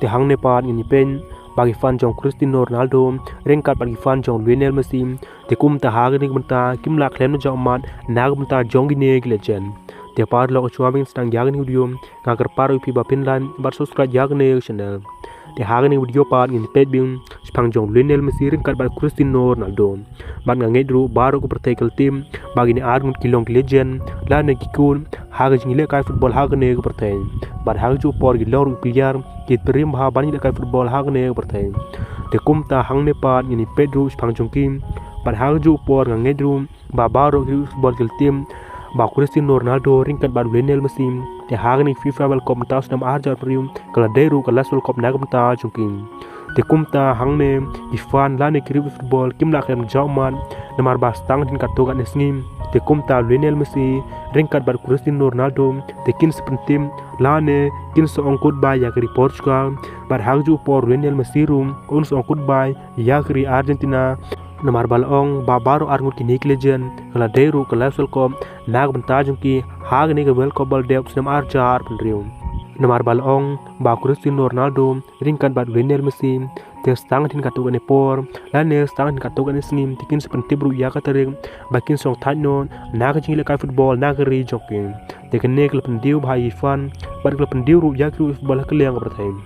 te hang ne pan ini pen bagi fan jong Cristiano Ronaldo ringkat bagi fan jong Lionel Messi te kum ta ha ni benta kim la klem jong mat nag benta jong gine legend te par lo chuaming stang yag ni video ngagar paru pi ba pinlan bar subscribe yag ne channel te ha ni video pan ini pet bing spang jong Lionel Messi ringkat bagi Cristiano Ronaldo ban nga ngedru baru ko pertekel tim bagi ni ar ngut kilong legend la ne kikun ha ga jingile kai football ha ga ne ko perten ban ha ju por gilong player kit prim ha ban ni kai football ha ga ne ko perten te kum ta hang ne pan ini pedru spang jong kim ban ha ju por nga ngedru ba baro football kil tim ba Cristiano Ronaldo ringkat ba Lionel Messi te ha ni FIFA World Cup ta snam ar jar prium kala deru kala World Cup na ta jongking te kumta hang ne ifan la ne kiri football kim la kem jauman namar ba stang din ka toga nesngim te kumta Lionel Messi ringkat ba Cristiano Ronaldo te kin sprintim la ne kin so on goodbye ya kiri Portugal bar hangju por Lionel Messi rum on so on goodbye ya kiri Argentina namar balong babaro arngut kinik legend kala deru kala Welcome nag banta jungki hag ne ka Welcome bal dep snam ar jar penrium namar balong ba Cristiano Ronaldo ringkan ba Lionel Messi te stang tin katuga ne por la ne stang tin katuga ne snim tikin seperti bru ya katering bakin song thainon naga jingle kai football naga ri joking te ken ne klub pendiu bhai fan bar klub pendiu ru ya kru football keleng berthaim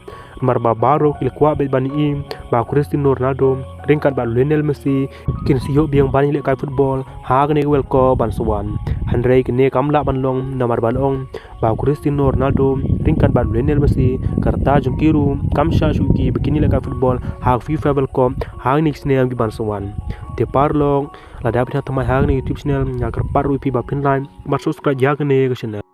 mar ba baro kil kwa be bani im ba Cristiano Ronaldo ringkan ba Lionel Messi kin siyo biang bani le kai football hag ne welcome ban swan handrei ken ne kamla ban long namar ban ong ba Cristiano Ronaldo ringkan ba Lionel Messi karta jungkiru kamsha shuki bikini le kai football hag FIFA welcome hag ni sneam gi ban swan te parlong la dapat thamai hag ni YouTube channel nyaker paru pi ba pinline bar subscribe ya ne channel